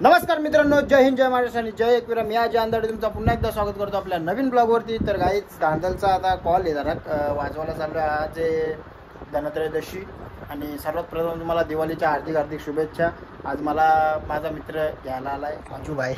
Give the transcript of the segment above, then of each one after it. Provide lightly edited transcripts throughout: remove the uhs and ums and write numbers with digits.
नमस्कार मित्रांनो, जय हिंद, जय महाराष्ट्र आणि जय एकवीरा. मी अजय अंधाडे तुमचा पुन्हा एकदा स्वागत करतो आपल्या नवीन ब्लॉगवरती. तर गाईच धांदलचा आता कॉल आहे जरा वाजवायला चालू आहे. आज धनत्रयोदशी आणि सर्वात प्रथम तुम्हाला दिवाळीच्या हार्दिक हार्दिक शुभेच्छा. आज मला माझा मित्र घ्यायला आला आहे अंजूभाई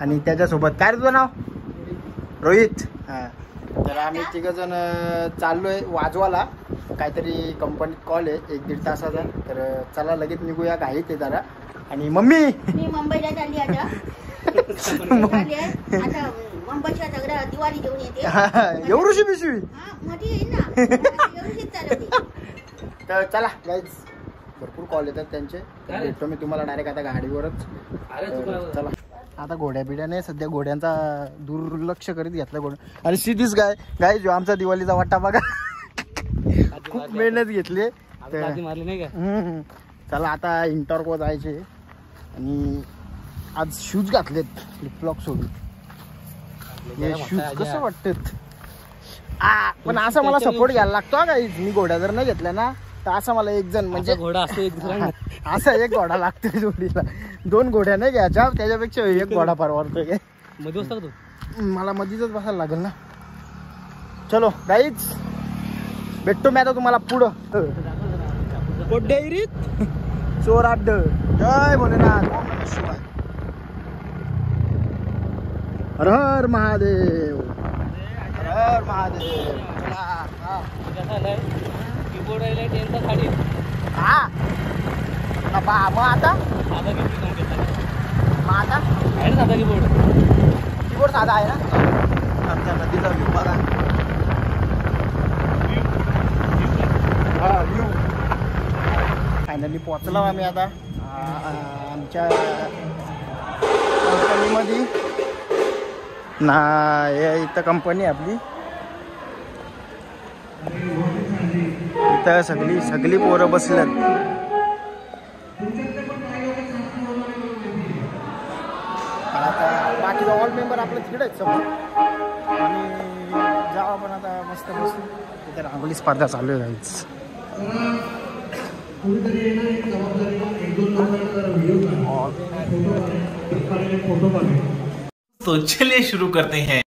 आणि त्याच्यासोबत काय तुझं नाव? रोहित. हां, तर आम्ही तिघंजण चाललो आहे वाजवाला. काहीतरी कंपनीत कॉल आहे 1-1.5 तासाचा. तर चला लगेच निघूया, घाईत आहे जरा. आणि मम्मी मी मुंबईला चालली आता मुंबईच्या सगळं दिवाळी घेऊन येते. एवढीशी पिशवी मोठी येईल ना, एवढीशीच चालवते. तर चला गाईज, भरपूर कॉल येतात त्यांचे. भेटतो मी तुम्हाला डायरेक्ट आता गाडीवरच. चला आता घोड्या बिड्याने सध्या घोड्यांचा दुर्लक्ष करीत घेतला घोडा. आणि सिधीच गाय जो आमचा दिवाळीचा वाटा बघा, खूप मेहनत घेतली. चला आता इंटॉर्कवर जायचे आणि आज शूज घातलेत फ्लिपफ्लॉप सोडून. हे शूज कसं वाटतात पण असं मला सपोर्ट घ्यायला लागतो गाईज. मी घोड्या जर नाही घेतल्या ना तर असं मला एक जण म्हणजे घोडा असतो असा एक घोडा लागतोय जोडीला. 2 घोड्या नाही घ्यायच्या, त्याच्यापेक्षा एक घोडा परवडतोय. मध्ये बसता का मला मधीच बसायला लागेल ना. चलो गाईज, भेटतो मी आता तुम्हाला पुढं डेअरीत. चोराड जय भोलेनाथ, ओम नमः शिवाय, हर हर महादेव, हर हर महादेव. कीबोर्ड आहे टेनचा खाली. हा मग आता साधा मग आता आहे ना, साधा कीबोर्ड साधा आहे ना. आमच्या नदीचा व्ह्यू बघा. फायनली पोचलो आम्ही आता आमच्या कंपनीमध्ये ना. हे इथं कंपनी आपली, इथं सगळी पोरं बसल्यात. आता बाकीचा ऑल मेंबर आपलं तिकडे आहेत समोर. आणि जावा पण आता मस्त बसू. इथे रांगोळी स्पर्धा चालू आहे गाईच. तो चलिए शुरू करते हैं.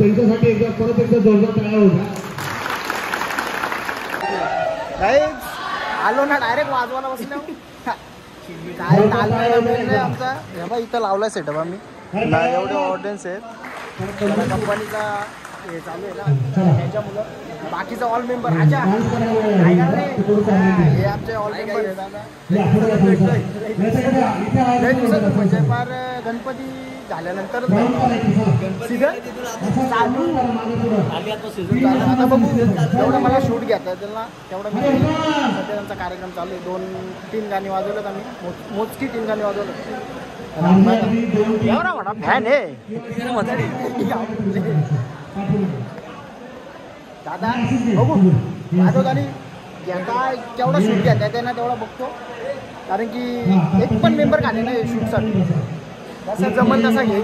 त्यांच्यासाठी एकदा परत एकदा जोरदार टाळ्या होत्या. गाईज आलो ना डायरेक्ट वाजवायला बसलो. काय तालमेल आमचा हे बघ इथं लावलाय सेटअप आम्ही. एवढे ऑडियन्स आहेत कंपनीचा हे चालू आहे ना ह्याच्यामुळं. बाकीचा ऑल मेंबर राजा हे आमचे ऑल मेंबर आहेत दादा. लय दिवसातून म्हणजे फार गणपती झाल्यानंतर सीझन चालू आता बघू. जेवढं मला शूट घ्यायचं आहे त्यांना तेवढं मी सध्या त्यांचा कार्यक्रम चालू आहे. 2-3 गाणी वाजवलेत आम्ही. मोजकी 3 गाणी वाजवलं. एवढा मोठा फॅन आहे दादा. बघू वाजवत आणि काय केवढा शूट घ्यायचा त्यांना तेवढा बघतो. कारण की एक पण मेंबर खाले नाही शूटसाठी. जसं जमल तसा घे.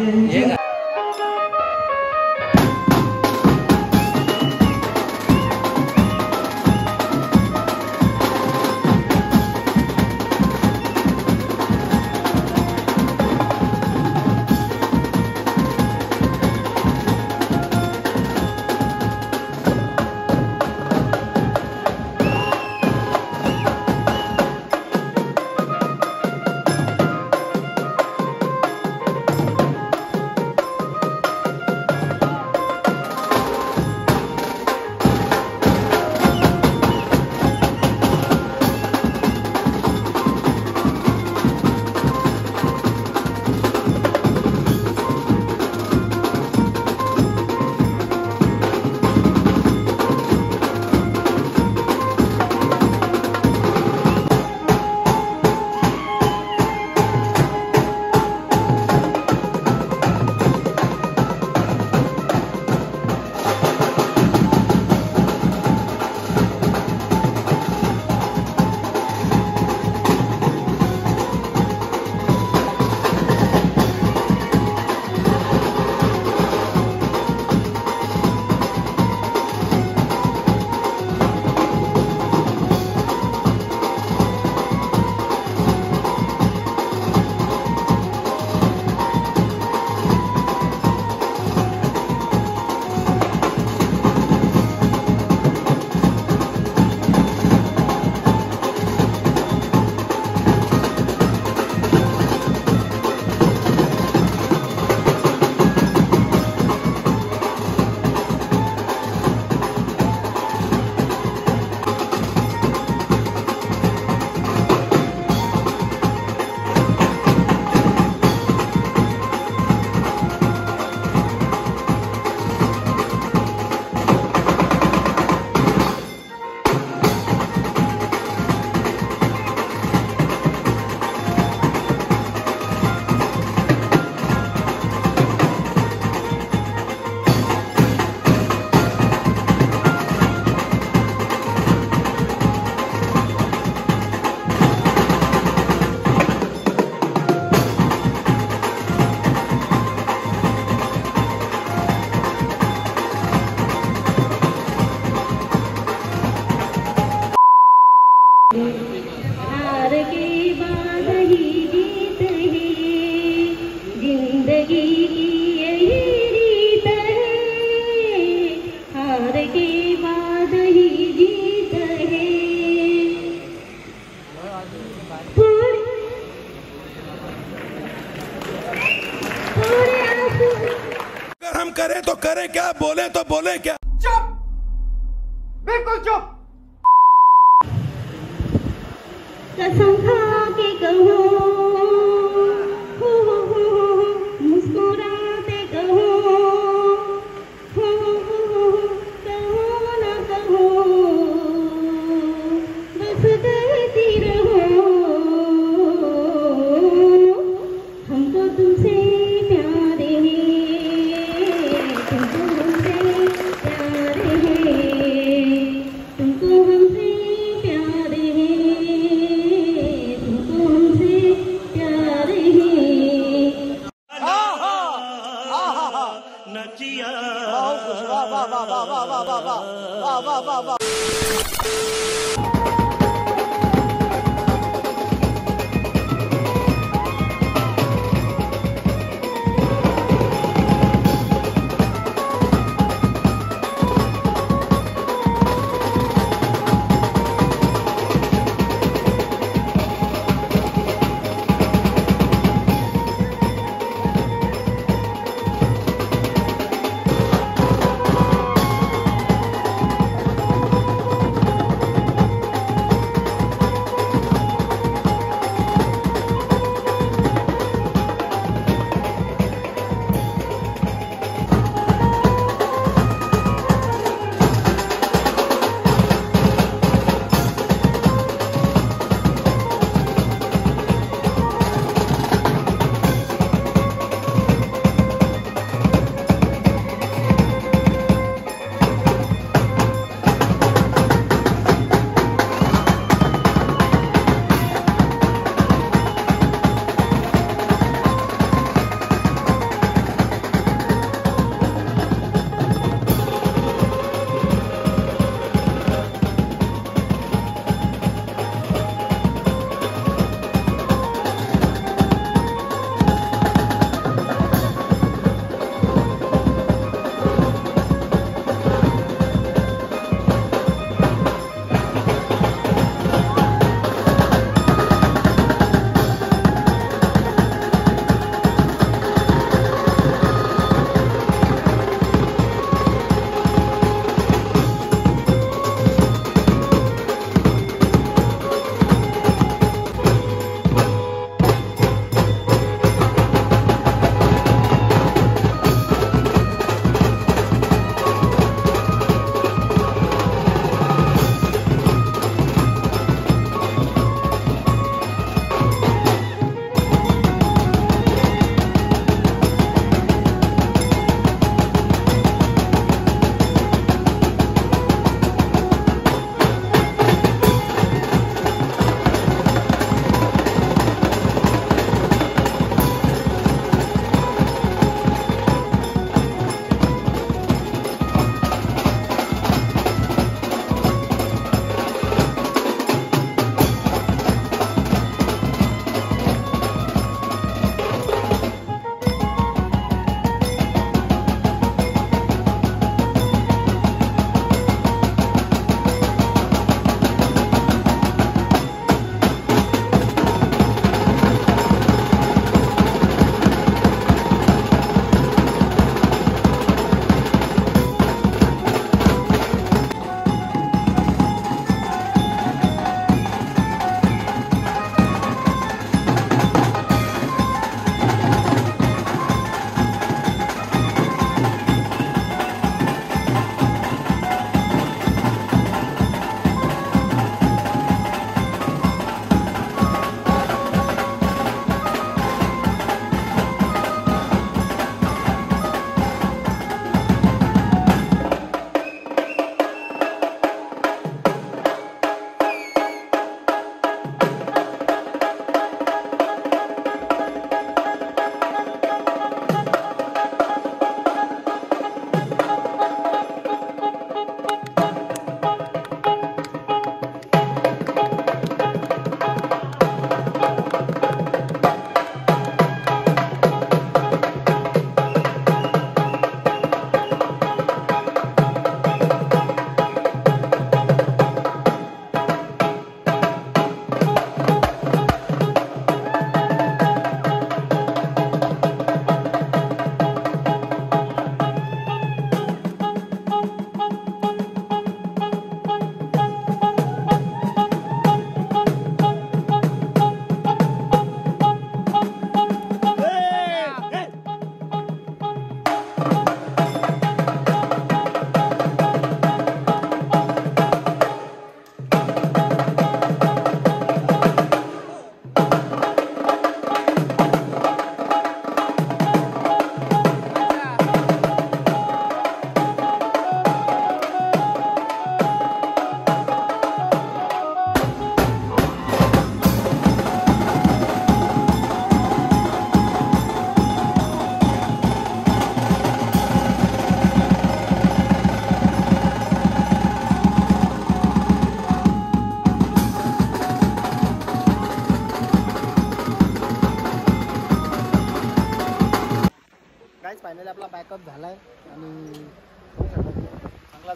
करें तो करें क्या, बोले तो बोले क्या। चुप, बिल्कुल चुप। कसम खा के कहो, मुस्कुराते कहो, कहो ना कहो, बस कहती रहो, हमको तुमसे प्यार है, तुमको हमसे प्यार है, तुमको हमसे प्यार है, तुमको हमसे प्यार है। नचिया वाह वाह वाह वाह वाह वाह वाह वाह वाह वाह वाह।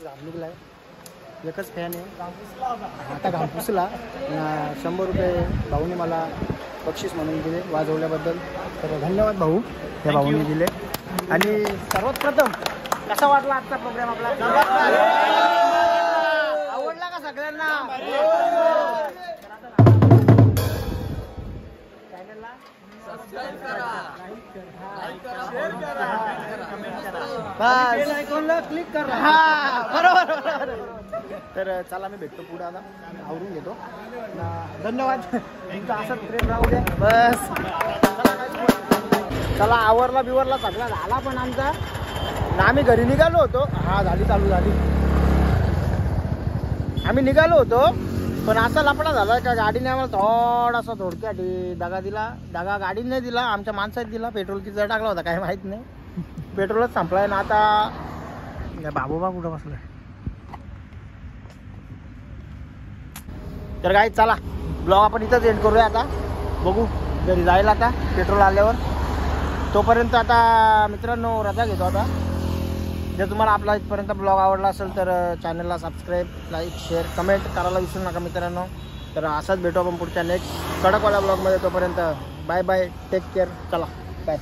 घाम निघलाय एकच फॅन आहे आता घाम पुसला 100 रुपये भाऊने मला बक्षीस म्हणून दिले वाजवल्याबद्दल तर धन्यवाद भाऊ त्या भाऊने दिले. आणि सर्वात प्रथम कसा वाटला आजचा प्रोग्राम आपला आवडला का सगळ्यांना चॅनलला सबस्क्राइब करा बस आयकॉनला क्लिक करा हा बरोबर. तर चला मी भेटतो पुढे आता आवरून घेतो. धन्यवाद तुमचा असंच प्रेम राहू द्या बस. चला आवरला बिवरला सगळा झाला पण आमचा आम्ही घरी निघालो होतो. हा झाली चालू झाली. आम्ही निघालो होतो पण असा लफडा झाला का गाडीने आम्हाला थोडासा थोडक्यासाठी दगा दिला. दगा गाडीने नाही दिला आमच्या माणसात दिला. पेट्रोल किती टाकला होता काय माहित नाही. पेट्रोलच संपलाय ना आता. बाबूबा कुठं बसलाय. तर काय चला ब्लॉग आपण इथंच एंड करूया आता. बघू घरी जायला आता पेट्रोल आल्यावर. तोपर्यंत आता मित्रांनो रजा घेतो आता. जर तुम्हाला आपला इथपर्यंत ब्लॉग आवडला असेल तर चॅनलला सबस्क्राईब लाईक शेअर कमेंट करायला विसरू नका मित्रांनो. तर असाच भेटू आपण पुढच्या नेक्स्ट कडकवाला ब्लॉगमध्ये. तोपर्यंत बाय बाय टेक केअर. चला बाय.